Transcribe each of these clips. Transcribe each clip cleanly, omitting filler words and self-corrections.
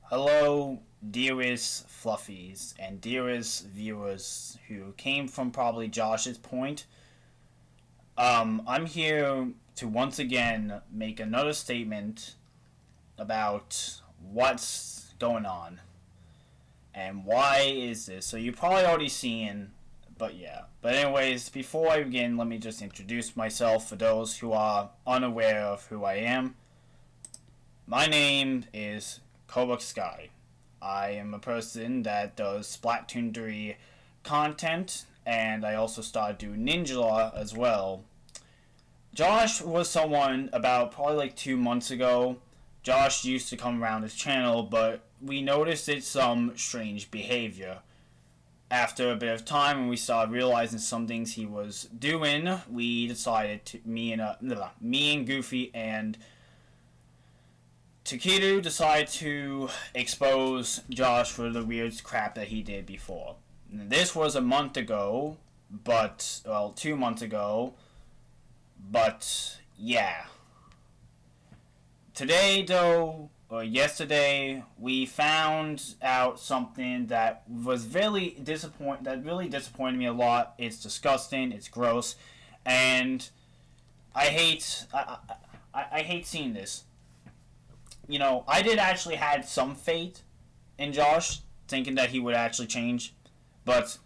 Hello, dearest fluffies and dearest viewers who came from probably Josh's point. I'm here to once again make another statement about what's going on and why is this. So you probably already seen, but yeah. But anyways, before I begin, let me just introduce myself for those who are unaware of who I am. My name is Kobuk Sky. I am a person that does Splatoon 3 content, and I also started doing Ninja Law as well. Josh was someone about probably like 2 months ago. Josh used to come around his channel, but we noticed it's some strange behavior. After a bit of time, when we started realizing some things he was doing, we decided to me and Goofy and Takeru decided to expose Josh for the weird crap that he did before. This was a month ago, 2 months ago, but yeah. Today, though, or yesterday, we found out something that was really disappointed me a lot. It's disgusting, it's gross, and I hate seeing this. You know, I did actually had some faith in Josh, thinking that he would actually change. But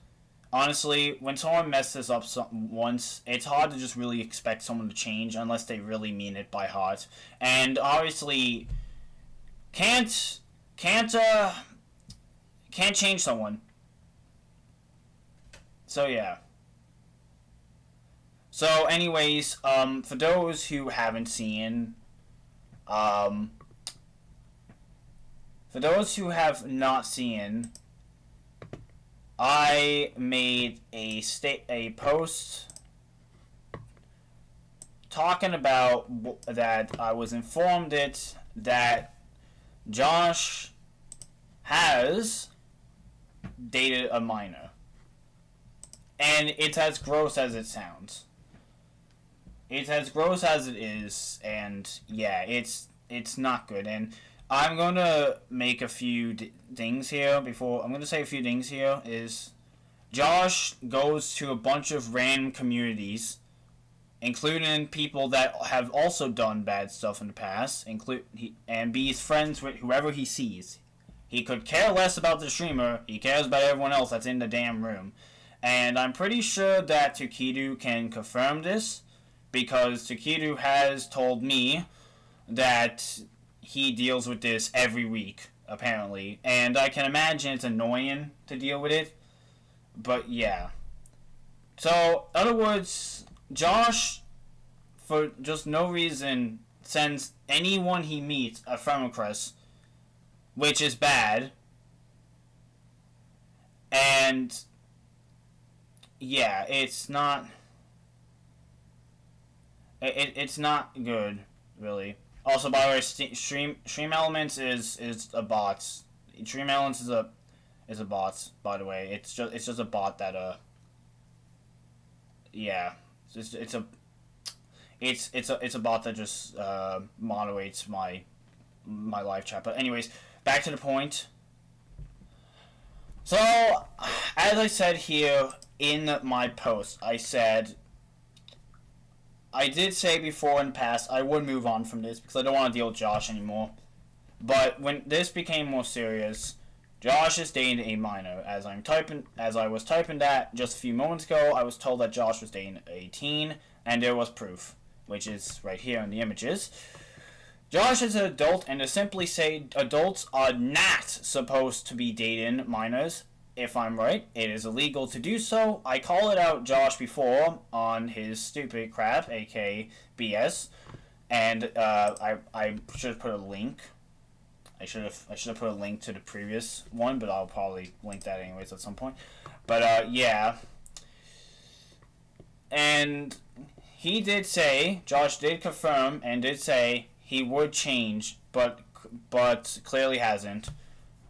honestly, when someone messes up once, it's hard to just really expect someone to change unless they really mean it by heart. And obviously, can't change someone. So yeah. So anyways, for those who haven't seen, for those who have not seen, I made a post talking about that I was informed that Josh has dated a minor. And it's as gross as it sounds. It's as gross as it is, and yeah, it's not good. And I'm going to make a few things here I'm going to say a few things here is Josh goes to a bunch of random communities, including people that have also done bad stuff in the past, and be friends with whoever he sees. He could care less about the streamer, he cares about everyone else that's in the damn room. And I'm pretty sure that Takeru can confirm this, because Takeru has told me that he deals with this every week, apparently. And I can imagine it's annoying to deal with it. But yeah. So, in other words, Josh, for just no reason, sends anyone he meets a friend request, which is bad. And yeah, it's not good, really. Also, by the way, Stream Elements is a bot. Stream Elements is a bot. By the way, it's just a bot that yeah, it's a bot that just moderates my live chat. But anyways, back to the point. So, as I said here in my post, I did say before in the past I would move on from this because I don't want to deal with Josh anymore. But when this became more serious, Josh is dating a minor. As I was typing that just a few moments ago, I was told that Josh was dating a teen, and there was proof, which is right here in the images. Josh is an adult, and to simply say adults are not supposed to be dating minors. If I'm right, it is illegal to do so. I called it out Josh before on his stupid crap, aka BS, and I should have put a link. I should have put a link to the previous one, but I'll probably link that anyways at some point. But yeah, and Josh did confirm and did say he would change, but clearly hasn't.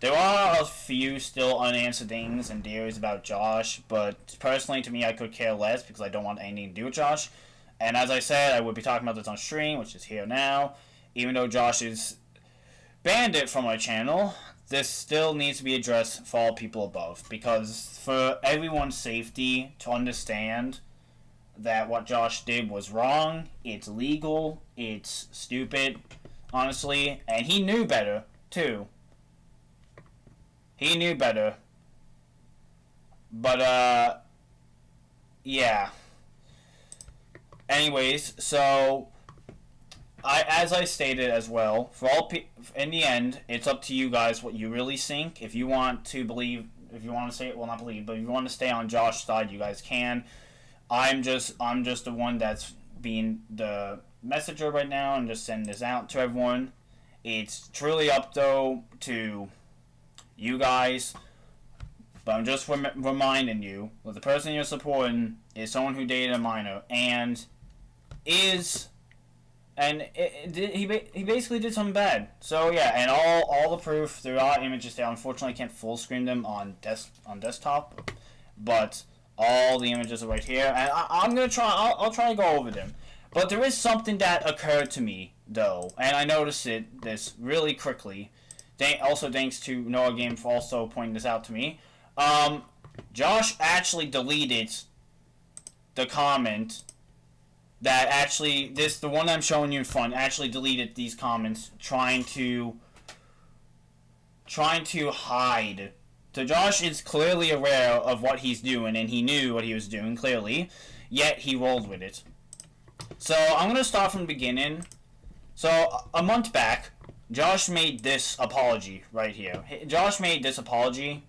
There are a few still unanswered things and theories about Josh, but personally to me I could care less because I don't want anything to do with Josh. And as I said, I would be talking about this on stream, which is here now. Even though Josh is banned it from my channel, this still needs to be addressed for all people above, because for everyone's safety to understand that what Josh did was wrong, it's illegal, it's stupid, honestly, and he knew better, too. He knew better. But, yeah. Anyways, so, as I stated as well, for all in the end, it's up to you guys what you really think. If you want to believe, if you want to say it, well, not believe, but if you want to stay on Josh's side, you guys can. I'm just the one that's being the messenger right now and just sending this out to everyone. It's truly up, though, to you guys. But I'm just reminding you that the person you're supporting is someone who dated a minor and is... And he basically did something bad. So yeah, and all the proof, there are images there. Unfortunately, I can't full screen them on desktop, but all the images are right here. And I'm gonna try. I'll try to go over them. But there is something that occurred to me though, and I noticed this really quickly. Also thanks to Noah Game for also pointing this out to me. Josh actually deleted the comment. That actually, the one I'm showing you in front, actually deleted these comments, trying to hide. So Josh is clearly aware of what he's doing, and he knew what he was doing, clearly, yet he rolled with it. So, I'm going to start from the beginning. So, a month back, Josh made this apology right here. Josh made this apology,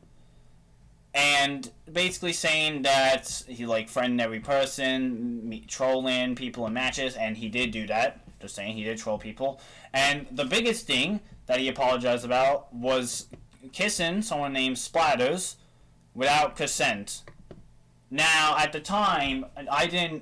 and basically saying that he friended every person, trolling people in matches, and he did do that. Just saying, he did troll people. And the biggest thing that he apologized about was kissing someone named Splatters without consent. Now, at the time,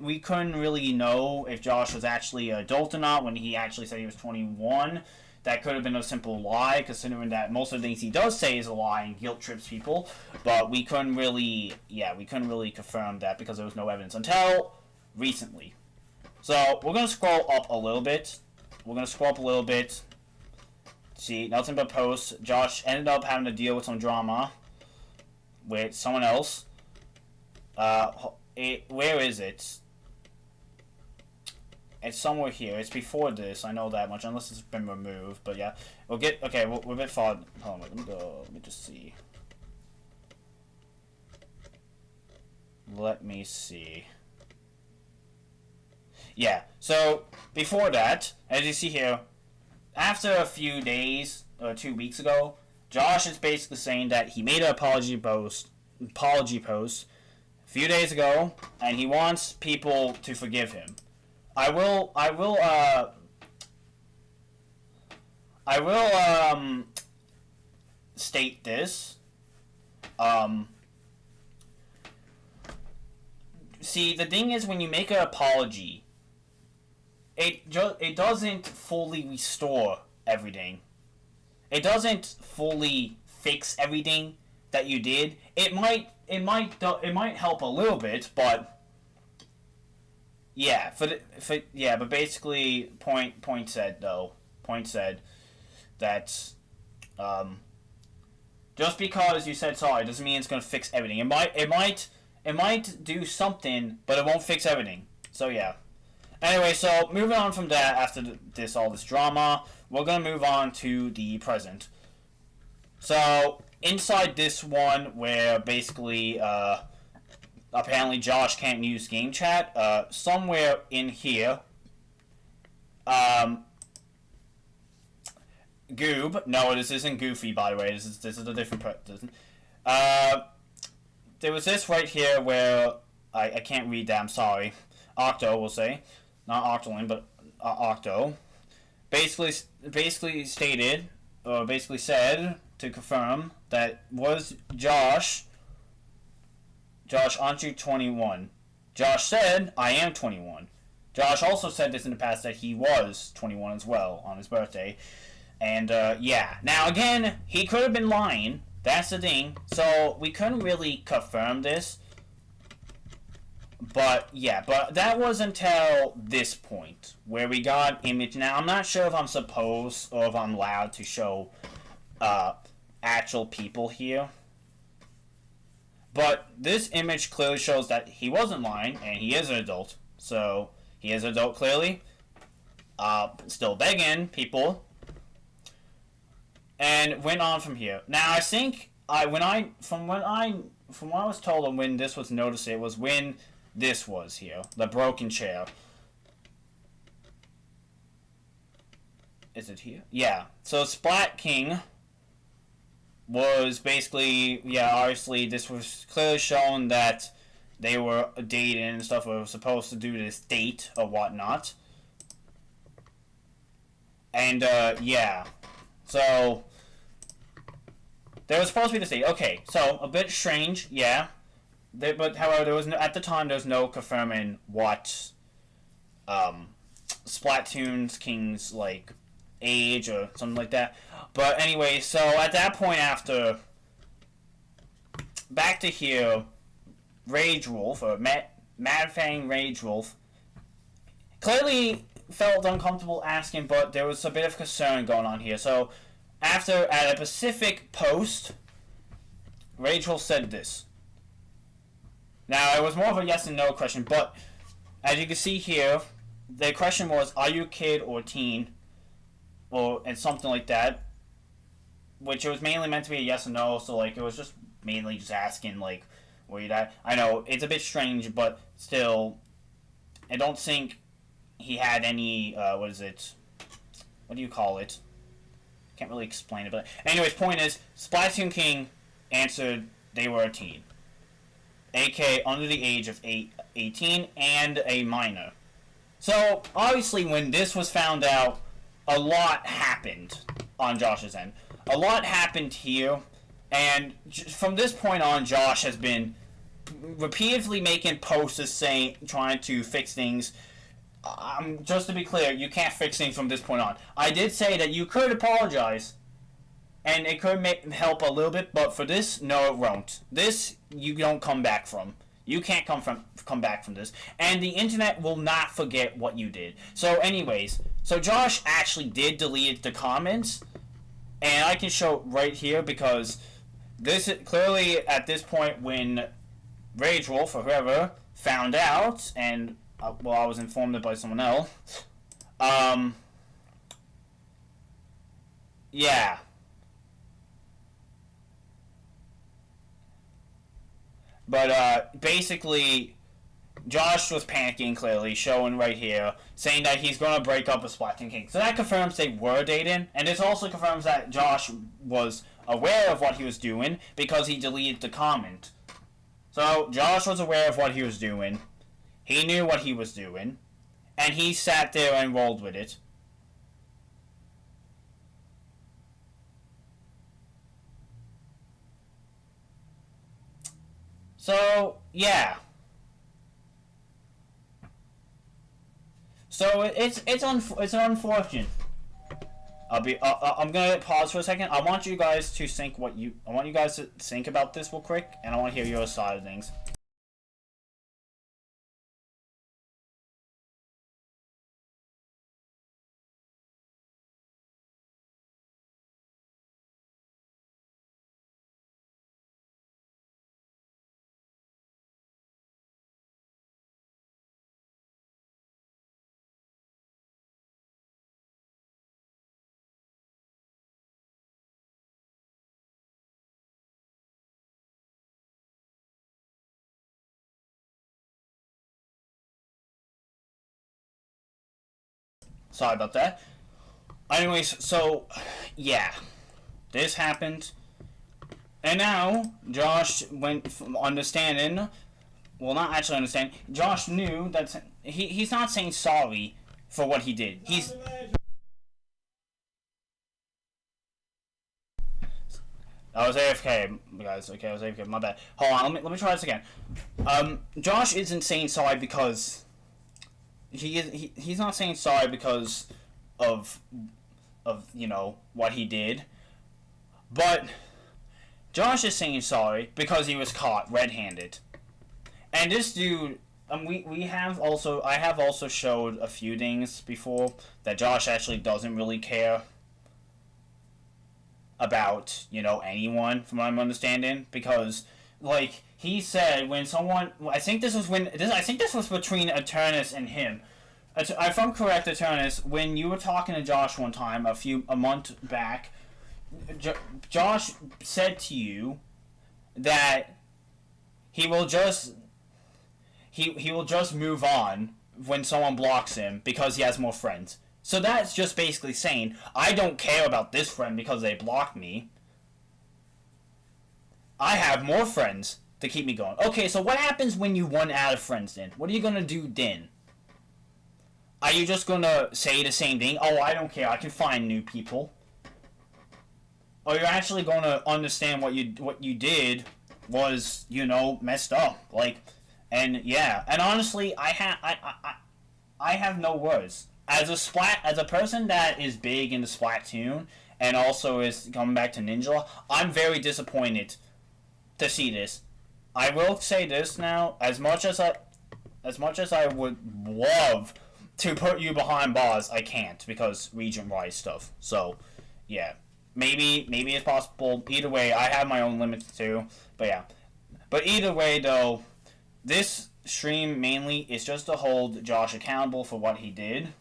we couldn't really know if Josh was actually an adult or not when he actually said he was 21. That could have been a simple lie, considering that most of the things he does say is a lie and guilt trips people. But we couldn't really confirm that because there was no evidence until recently. So we're gonna scroll up a little bit. See, nothing but posts. Josh ended up having to deal with some drama with someone else. Where is it? It's somewhere here. It's before this. I know that much, unless it's been removed. But yeah, we're a bit far. Hold on, let me just see. Let me see. Yeah. So before that, as you see here, after a few days or 2 weeks ago, Josh is basically saying that he made an apology post a few days ago, and he wants people to forgive him. I will state this. See, the thing is, when you make an apology, it doesn't fully restore everything. It doesn't fully fix everything that you did. It might help a little bit, but yeah, but basically, Point said that just because you said sorry doesn't mean it's gonna fix everything. It might do something, but it won't fix everything. So yeah. Anyway, so moving on from that, after all this drama, we're gonna move on to the present. So inside this one, where basically apparently Josh can't use game chat. Somewhere in here, Goob. No, this isn't Goofy, by the way. This is a different person. There was this right here where I can't read that. I'm sorry. Octo, we'll say, not Octoling, but Octo. Basically stated, or basically said to confirm that was Josh. Josh, aren't you 21? Josh said, I am 21. Josh also said this in the past that he was 21 as well on his birthday. And, yeah. Now, again, he could have been lying. That's the thing. So, we couldn't really confirm this. But, yeah. But that was until this point, where we got image. Now, I'm not sure if I'm supposed or if I'm allowed to show, actual people here. But this image clearly shows that he wasn't lying, and he is an adult. So, he is an adult clearly. Still begging people. And went on from here. Now, I think, from what I was told and when this was noticed, it was when this was here. The broken chair. Is it here? Yeah. So, Splat King was basically, yeah, obviously this was clearly shown that they were dating and stuff, or were supposed to do this date or whatnot. And, yeah. So, there was supposed to be this date. Okay, so, a bit strange, yeah. But, however, there was no, at the time, there was no confirming what, Splatoon King's, like, age or something like that. But anyway, so at that point after, back to here, Rage Wolf, or Mad Fang Rage Wolf, clearly felt uncomfortable asking, but there was a bit of concern going on here. So after, at a specific post, Rage Wolf said this. Now, it was more of a yes and no question, but as you can see here, the question was, are you a kid or teen? And something like that, which it was mainly meant to be a yes or no, so, like, it was just mainly just asking, like, were you that? I know, it's a bit strange, but still, I don't think he had any, what is it? What do you call it? Can't really explain it, but anyways, point is, Splatoon King answered they were a teen. AK under the age of 18 and a minor. So, obviously, when this was found out, a lot happened on Josh's end. A lot happened here, and from this point on, Josh has been repeatedly making posts saying, trying to fix things. Just to be clear, you can't fix things from this point on. I did say that you could apologize, and it could help a little bit, but for this, no, it won't. This, you don't come back from. You can't come back from this. And the internet will not forget what you did. So anyways, so Josh actually did delete the comments. And I can show right here because this is clearly at this point when Rage Wolf or whoever found out, and well, I was informed by someone else. Yeah. But, basically, Josh was panicking, clearly, showing right here, saying that he's going to break up with Splatoon King. So that confirms they were dating, and this also confirms that Josh was aware of what he was doing, because he deleted the comment. So, Josh was aware of what he was doing, he knew what he was doing, and he sat there and rolled with it. So, yeah. So it's unfortunate. I'm gonna pause for a second. I want you guys to think about this real quick, and I want to hear your side of things. Sorry about that. Anyways, so, yeah. This happened. And now, Josh went from understanding, well, not actually understanding, Josh knew that he's not saying sorry for what he did. I was AFK, guys. Okay, I was AFK. My bad. Hold on, let me try this again. Josh isn't saying sorry because he's not saying sorry because of you know what he did, but Josh is saying sorry because he was caught red-handed. And this dude, I have also showed a few things before that Josh actually doesn't really care. about, anyone, from what I'm understanding, because, like, he said when someone, I think this was between Eternus and him. If I'm correct, Eternus, when you were talking to Josh one time, a month back, Josh said to you that he will just move on when someone blocks him because he has more friends. So that's just basically saying, I don't care about this friend because they blocked me. I have more friends to keep me going. Okay, so what happens when you run out of friends then? What are you gonna do then? Are you just gonna say the same thing? Oh, I don't care, I can find new people. Or you're actually gonna understand what you did was, messed up. Like, and yeah. And honestly, I have no words. As a person that is big into Splatoon and also is coming back to Ninja, I'm very disappointed to see this. I will say this now, as much as I would love to put you behind bars, I can't because region-wide stuff. So, yeah. Maybe it's possible. Either way, I have my own limits too. But yeah. But either way though, this stream mainly is just to hold Josh accountable for what he did.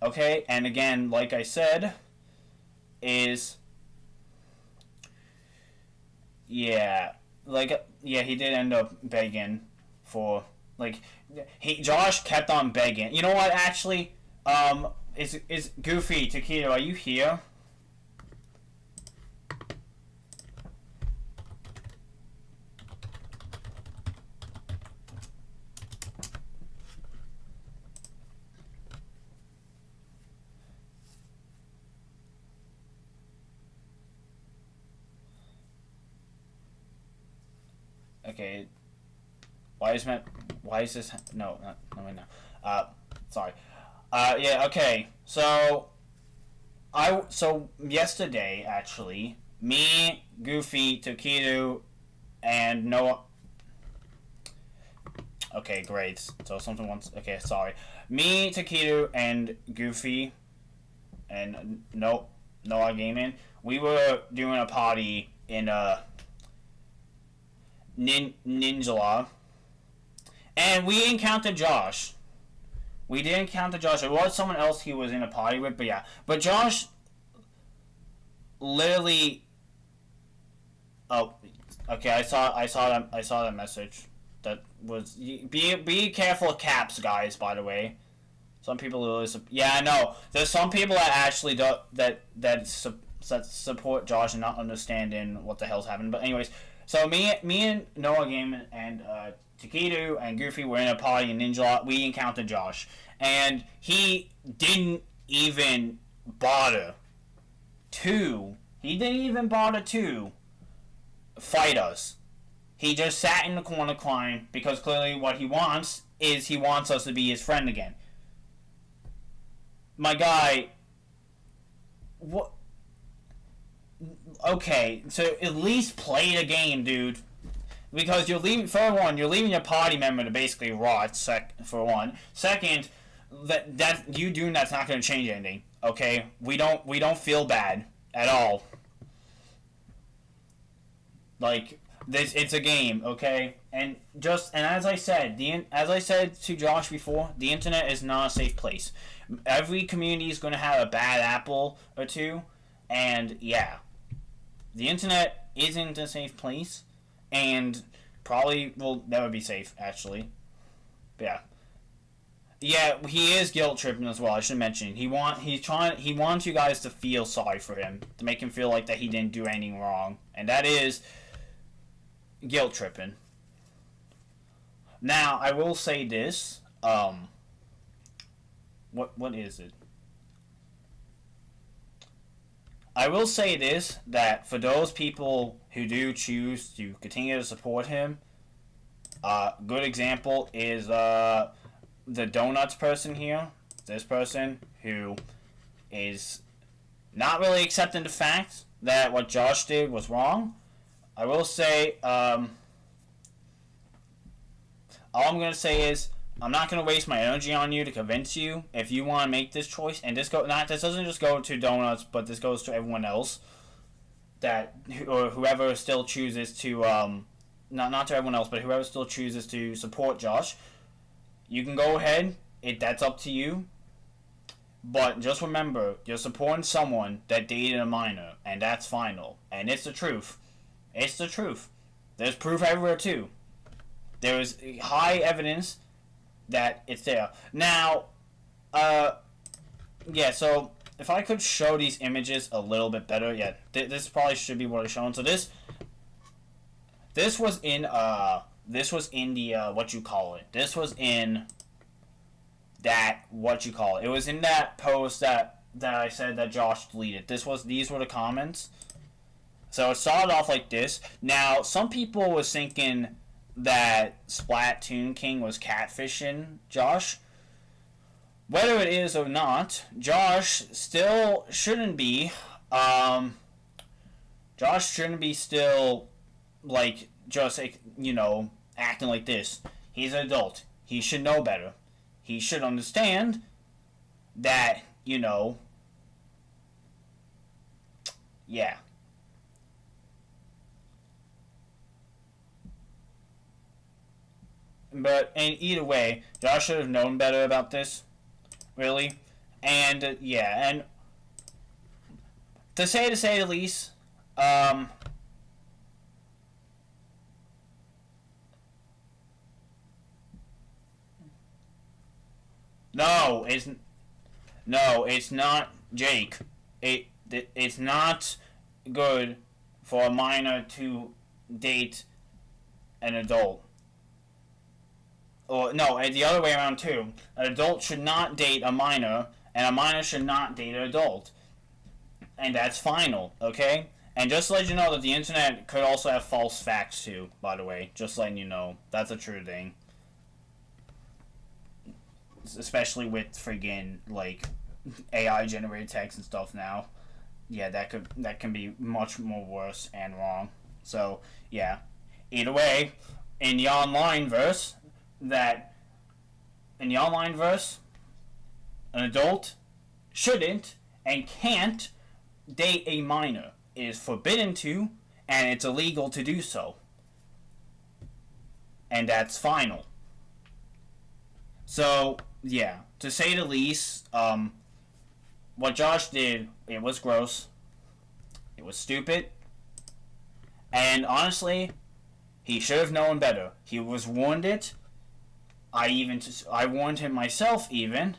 Okay? And again, like I said, he did end up begging for, Josh kept on begging. You know what, actually, is Goofy, Taquito, are you here? Okay. Why is this? No, wait, no. Sorry. Yeah. Okay. So, yesterday actually, me, Goofy, Taquitu, and Noah. Okay, great. So something wants. Okay, sorry. Me, Taquitu, and Goofy, and Noah Gaming. We were doing a party in Ninja, and we encountered Josh. We did encounter Josh. It was someone else he was in a party with, but yeah. But Josh literally. Oh, okay. I saw that message. That was be careful of caps, guys. By the way, some people really I know. There's some people that actually that support Josh and not understanding what the hell's happening. But anyways. So me and Noah Game and Taquitu and Goofy were in a party in Ninja. We encountered Josh, and he didn't even bother to. He didn't even bother to fight us. He just sat in the corner crying because clearly what he wants is he wants us to be his friend again. My guy, what? Okay, so at least play the game, dude. Because you're leaving your party member to basically rot. For one, second, that you doing that's not going to change anything. Okay, we don't feel bad at all. Like it's a game, okay? And as I said to Josh before, the internet is not a safe place. Every community is going to have a bad apple or two, and yeah. The internet isn't a safe place, and probably will never be safe, actually. But yeah. Yeah, he is guilt tripping as well, I should mention. He wants you guys to feel sorry for him, to make him feel like that he didn't do anything wrong. And that is guilt tripping. Now, I will say this, what is it? I will say this, that for those people who do choose to continue to support him, good example is the donuts person here. This person who is not really accepting the fact that what Josh did was wrong. I will say, all I'm going to say is, I'm not going to waste my energy on you to convince you if you want to make this choice. And this doesn't just go to donuts, but this goes to everyone else. that, or whoever still chooses to, not to everyone else, but whoever still chooses to support Josh, you can go ahead. That's up to you. But just remember, you're supporting someone that dated a minor, and that's final. And it's the truth. It's the truth. There's proof everywhere too. There is high evidence that it's there. Now, yeah, so if I could show these images a little bit better, yeah, this probably should be what I'm showing. So this was in the what you call it. This was in that what you call it. It was in that post that I said that Josh deleted. These were the comments. So it started off like this. Now, some people was thinking that Splatoon King was catfishing Josh. Whether it is or not, Josh still shouldn't be. Josh shouldn't be still, like, just, you know, acting like this. He's an adult. He should know better. He should understand that, you know, yeah. But in either way, Josh should have known better about this, really. And yeah, and to say the least, no, it's not, Jake. It's not good for a minor to date an adult. Or no, the other way around too. An adult should not date a minor, and a minor should not date an adult. And that's final, okay? And just to let you know that the internet could also have false facts too, by the way. Just letting you know. That's a true thing. Especially with friggin', like, AI generated text and stuff now. Yeah, that can be much more worse and wrong. So, yeah. Either way, in the online verse, an adult shouldn't and can't date a minor. It is forbidden to, and it's illegal to do so. And that's final. So, yeah, to say the least, what Josh did, it was gross. It was stupid. And honestly, he should have known better. He was warned it. I warned him myself even.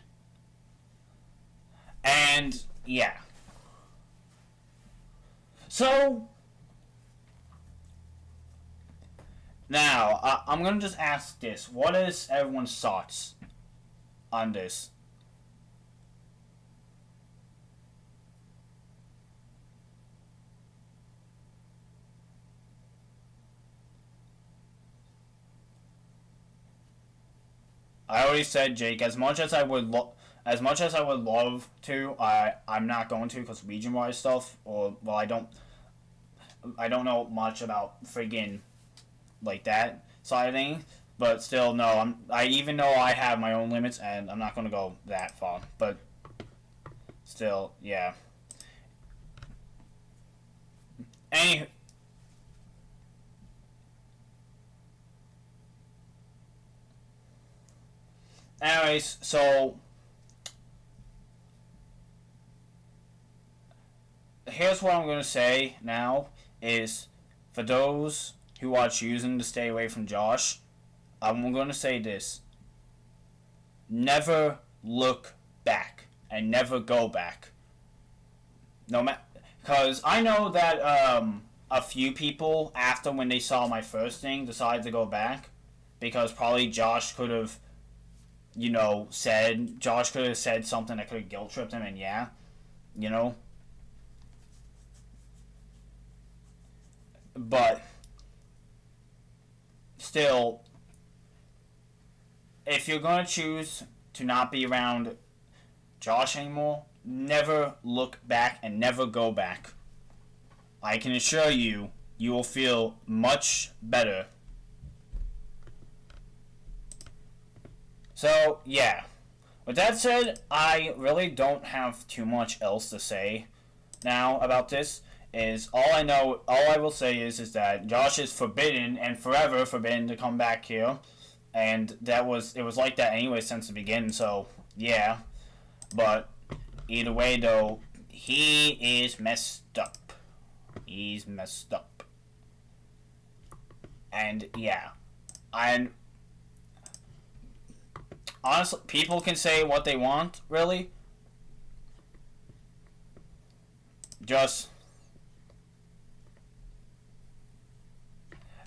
And yeah. So now I'm gonna just ask this: what is everyone's thoughts on this? I already said, Jake. As much as I would love to, I'm not going to because region-wise stuff. Or well, I don't know much about friggin' like that side of things. But still, no. I even though I have my own limits, and I'm not going to go that far. But still, yeah. Any. Anyways, so here's what I'm going to say now is for those who are choosing to stay away from Josh, I'm going to say this. Never look back and never go back. No matter, because I know that a few people after when they saw my first thing decided to go back because probably Josh could have said something that could have guilt tripped him, and yeah, you know. But still, if you're going to choose to not be around Josh anymore, never look back and never go back. I can assure you, you will feel much better. So, yeah. With that said, I really don't have too much else to say now about this. is all I know. All I will say is that Josh is forbidden and forever forbidden to come back here, and it was like that anyway since the beginning. So yeah, but either way though, he is messed up. He's messed up, and yeah, and honestly, people can say what they want, really. Just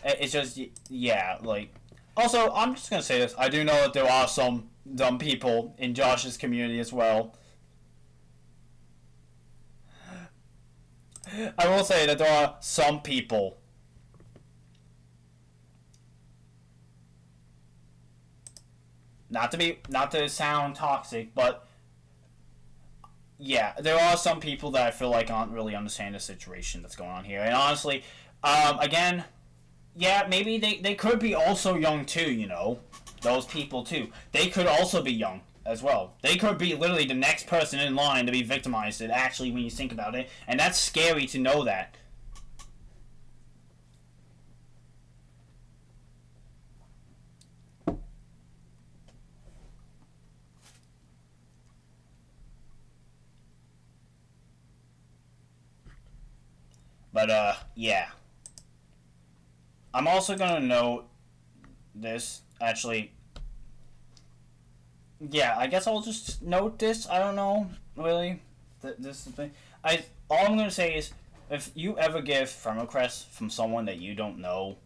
it's just yeah, like also I'm just gonna say this. I do know that there are some dumb people in Josh's community as well. I will say that there are some people. Not to sound toxic, but yeah, there are some people that I feel like aren't really understanding the situation that's going on here. And honestly, again, yeah, maybe they could be also young too, you know. Those people too. They could also be young as well. They could be literally the next person in line to be victimized, actually, when you think about it. And that's scary to know that. But, yeah. I'm also gonna note this, actually. Yeah, I guess I'll just note this. I don't know, really. This is the thing. All I'm gonna say is, if you ever get friend requests from someone that you don't know,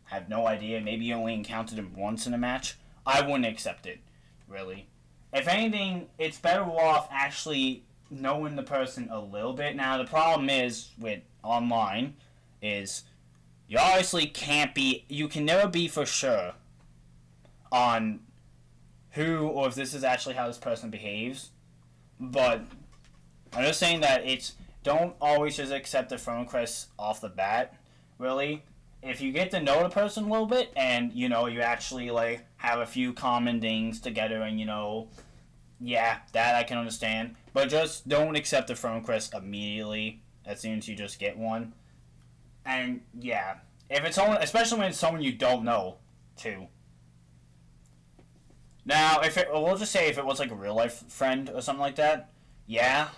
have no idea, maybe you only encountered them once in a match, I wouldn't accept it, really. If anything, it's better off actually knowing the person a little bit. Now, the problem is with online is you obviously you can never be for sure on who or if this is actually how this person behaves. But I'm just saying that don't always just accept the friend request off the bat, really. If you get to know the person a little bit and, you know, you actually, like, have a few common things together and, you know, yeah, that I can understand. But just don't accept the friend request immediately as soon as you just get one. And, yeah, if it's someone, especially when it's someone you don't know, too. Now, we'll just say if it was, like, a real-life friend or something like that, yeah,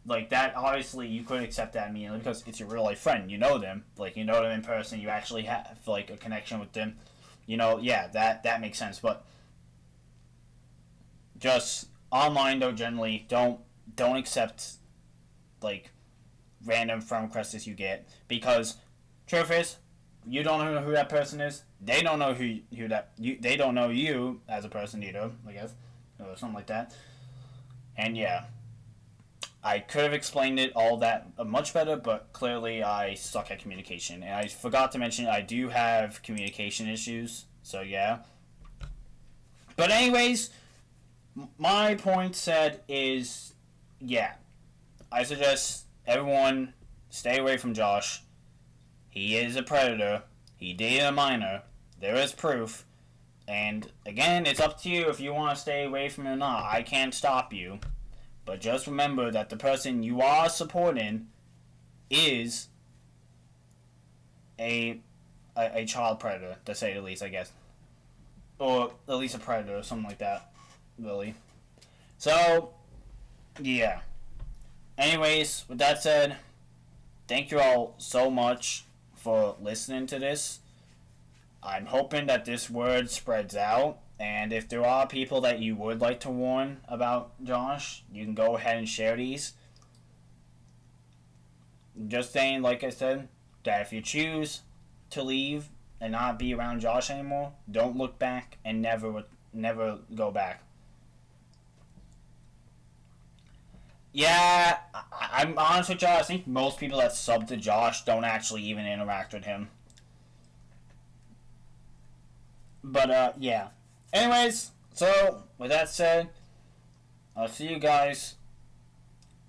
like, that, obviously, you could accept that immediately because it's your real-life friend. You know them. Like, you know them in person. You actually have, like, a connection with them. You know, yeah, that makes sense. But just online, though, generally, don't accept, like, random friend requests you get. Because, truth is, you don't know who that person is. They don't know they don't know you as a person either, I guess. Or something like that. And, yeah. I could have explained it all that much better, but clearly I suck at communication. And I forgot to mention I do have communication issues, so yeah. But anyways, my point said is, yeah, I suggest everyone stay away from Josh. He is a predator. He dated a minor. There is proof. And again, it's up to you if you want to stay away from him or not. I can't stop you. But just remember that the person you are supporting is a child predator, to say the least, I guess. Or at least a predator, or something like that, really. So, yeah. Anyways, with that said, thank you all so much for listening to this. I'm hoping that this word spreads out. And if there are people that you would like to warn about Josh, you can go ahead and share these. Just saying, like I said, that if you choose to leave and not be around Josh anymore, don't look back and never go back. Yeah, I'm honest with y'all. I think most people that sub to Josh don't actually even interact with him. But, yeah. Anyways, so, with that said, I'll see you guys,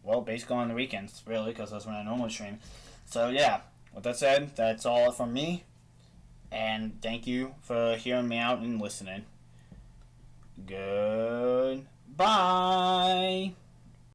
well, basically on the weekends, really, because that's when I normally stream. So, yeah, with that said, that's all from me, and thank you for hearing me out and listening. Goodbye!